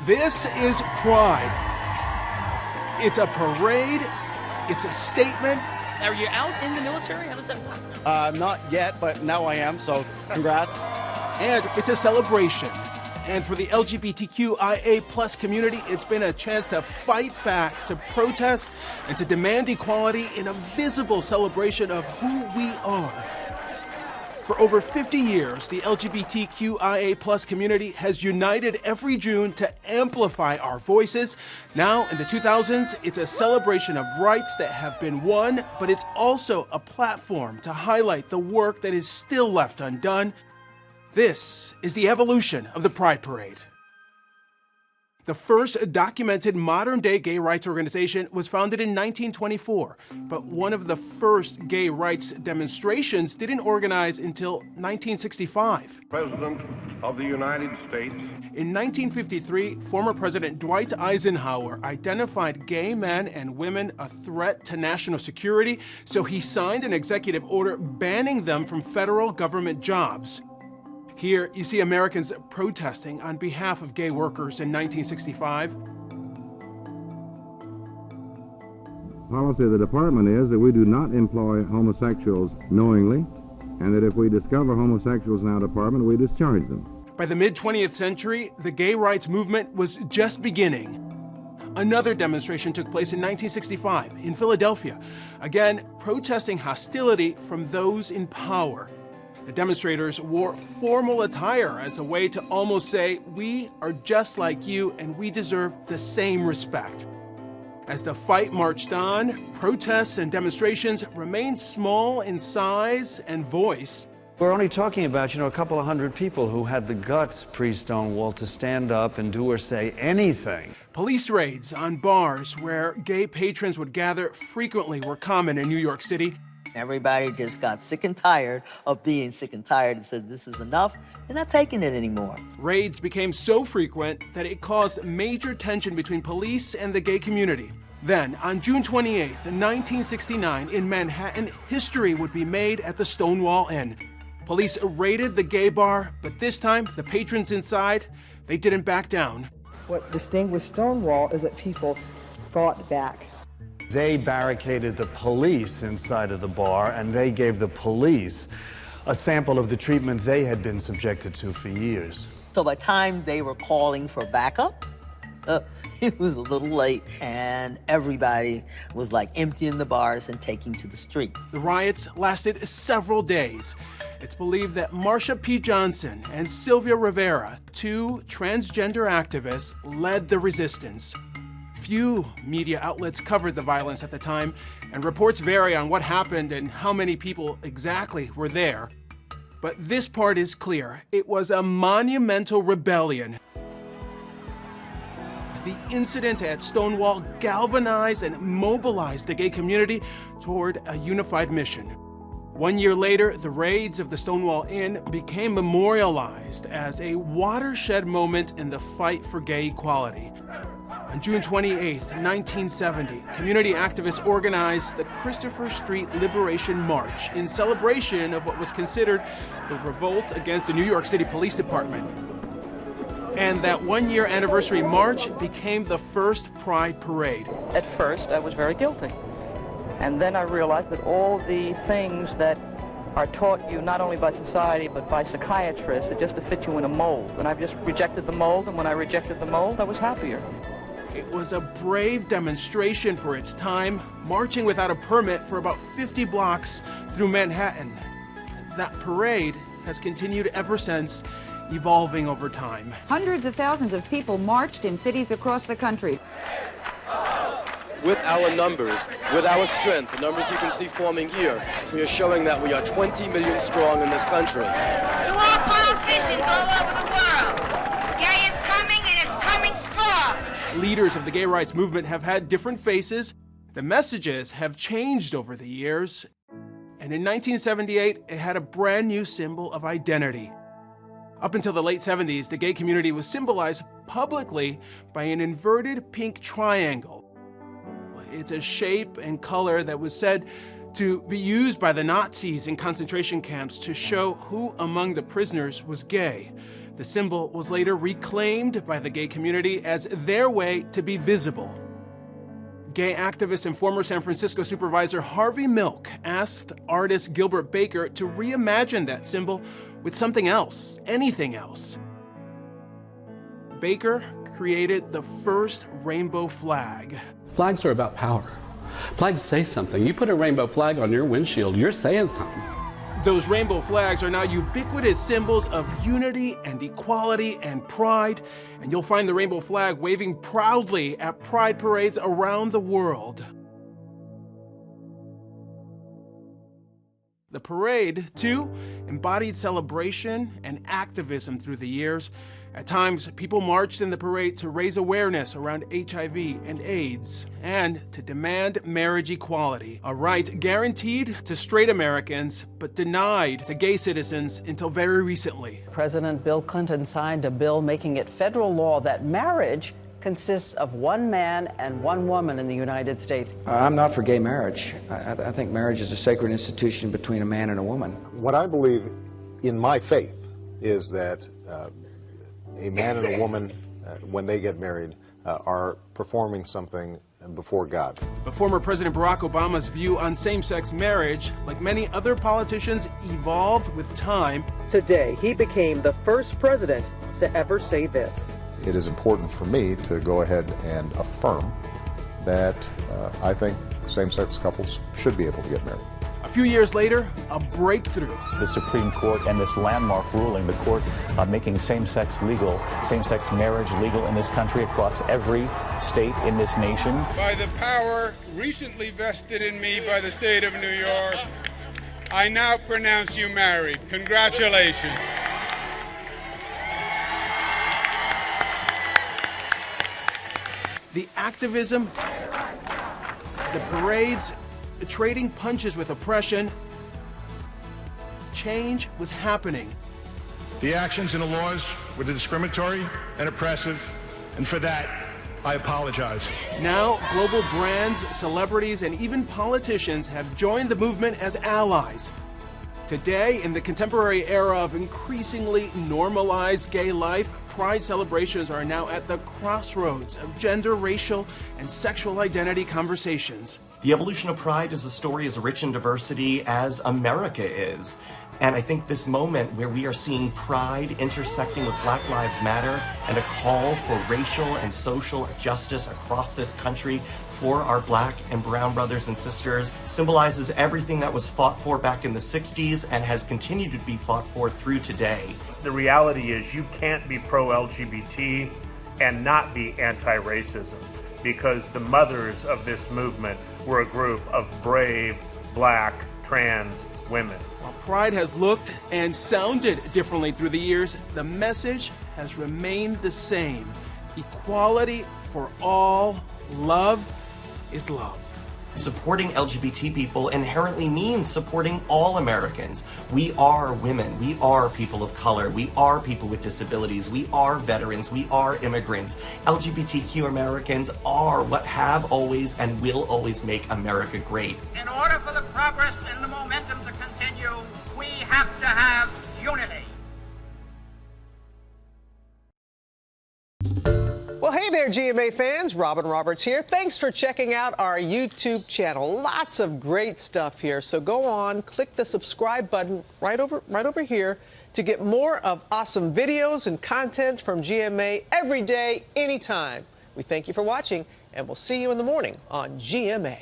This is Pride. It's a parade, it's a statement. Are you out in the military? How does that work? Not yet, but now I am, so congrats. And it's a celebration. And for the LGBTQIA plus community, it's been a chance to fight back, to protest, and to demand equality in a visible celebration of who we are. For over 50 years, the LGBTQIA plus community has united every June to amplify our voices. Now, in the 2000s, it's a celebration of rights that have been won, but it's also a platform to highlight the work that is still left undone. This is the evolution of the Pride Parade. The first documented modern-day gay rights organization was founded in 1924, but one of the first gay rights demonstrations didn't organize until 1965. President of the United States. In 1953, former President Dwight Eisenhower identified gay men and women a threat to national security, so he signed an executive order banning them from federal government jobs. Here, you see Americans protesting on behalf of gay workers in 1965. Policy of the department is that we do not employ homosexuals knowingly, and that if we discover homosexuals in our department, we discharge them. By the mid-20th century, the gay rights movement was just beginning. Another demonstration took place in 1965 in Philadelphia, again protesting hostility from those in power. The demonstrators wore formal attire as a way to almost say, we are just like you and we deserve the same respect. As the fight marched on, protests and demonstrations remained small in size and voice. We're only talking about, a couple of hundred people who had the guts pre-Stonewall to stand up and do or say anything. Police raids on bars where gay patrons would gather frequently were common in New York City. Everybody just got sick and tired of being sick and tired and said, this is enough, they're not taking it anymore. Raids became so frequent that it caused major tension between police and the gay community. Then, on June 28, 1969, in Manhattan, history would be made at the Stonewall Inn. Police raided the gay bar, but this time, the patrons inside, they didn't back down. What distinguished Stonewall is that people fought back. They barricaded the police inside of the bar, and they gave the police a sample of the treatment they had been subjected to for years. So by the time they were calling for backup, it was a little late, and everybody was like emptying the bars and taking to the streets. The riots lasted several days. It's believed that Marsha P. Johnson and Sylvia Rivera, two transgender activists, led the resistance. Few media outlets covered the violence at the time, and reports vary on what happened and how many people exactly were there. But this part is clear. It was a monumental rebellion. The incident at Stonewall galvanized and mobilized the gay community toward a unified mission. 1 year later, the raids of the Stonewall Inn became memorialized as a watershed moment in the fight for gay equality. On June 28, 1970, community activists organized the Christopher Street Liberation March in celebration of what was considered the revolt against the New York City Police Department. And that one-year anniversary march became the first Pride Parade. At first, I was very guilty. And then I realized that all the things that are taught you not only by society but by psychiatrists are just to fit you in a mold. And I've just rejected the mold, and when I rejected the mold, I was happier. It was a brave demonstration for its time, marching without a permit for about 50 blocks through Manhattan. That parade has continued ever since, evolving over time. Hundreds of thousands of people marched in cities across the country. With our numbers, with our strength, the numbers you can see forming here, we are showing that we are 20 million strong in this country. To all politicians all over the world, gay is coming and it's coming strong. Leaders of the gay rights movement have had different faces. The messages have changed over the years. And in 1978, it had a brand new symbol of identity. Up until the late 70s, the gay community was symbolized publicly by an inverted pink triangle. It's a shape and color that was said to be used by the Nazis in concentration camps to show who among the prisoners was gay. The symbol was later reclaimed by the gay community as their way to be visible. Gay activist and former San Francisco supervisor Harvey Milk asked artist Gilbert Baker to reimagine that symbol with something else, anything else. Baker created the first rainbow flag. Flags are about power. Flags say something. You put a rainbow flag on your windshield, you're saying something. Those rainbow flags are now ubiquitous symbols of unity and equality and pride, and you'll find the rainbow flag waving proudly at pride parades around the world. The parade, too, embodied celebration and activism through the years. At times, people marched in the parade to raise awareness around HIV and AIDS and to demand marriage equality, a right guaranteed to straight Americans but denied to gay citizens until very recently. President Bill Clinton signed a bill making it federal law that marriage consists of one man and one woman in the United States. I'm not for gay marriage. I think marriage is a sacred institution between a man and a woman. What I believe in my faith is that a man and a woman, when they get married, are performing something before God. But former President Barack Obama's view on same-sex marriage, like many other politicians, evolved with time. Today, he became the first president to ever say this. It is important for me to go ahead and affirm that I think same-sex couples should be able to get married. A few years later, a breakthrough. The Supreme Court and this landmark ruling, the court making same-sex marriage legal in this country across every state in this nation. By the power recently vested in me by the state of New York, I now pronounce you married. Congratulations. The activism, the parades, trading punches with oppression, change was happening. The actions and the laws were discriminatory and oppressive, and for that, I apologize. Now, global brands, celebrities, and even politicians have joined the movement as allies. Today, in the contemporary era of increasingly normalized gay life, Pride celebrations are now at the crossroads of gender, racial, and sexual identity conversations. The evolution of Pride is a story as rich in diversity as America is. And I think this moment where we are seeing Pride intersecting with Black Lives Matter and a call for racial and social justice across this country for our Black and brown brothers and sisters symbolizes everything that was fought for back in the 60s and has continued to be fought for through today. The reality is you can't be pro-LGBT and not be anti-racism, because the mothers of this movement were a group of brave, Black, trans women. While Pride has looked and sounded differently through the years, the message has remained the same. Equality for all, love is love. Supporting LGBT people inherently means supporting all Americans. We are women, we are people of color, we are people with disabilities, we are veterans, we are immigrants. LGBTQ Americans are what have always and will always make America great. In order for the progress and the momentum to continue, we have to have unity. Well, hey there, GMA fans. Robin Roberts here. Thanks for checking out our YouTube channel. Lots of great stuff here. So go on, click the subscribe button right over here to get more of awesome videos and content from GMA every day, anytime. We thank you for watching, and we'll see you in the morning on GMA.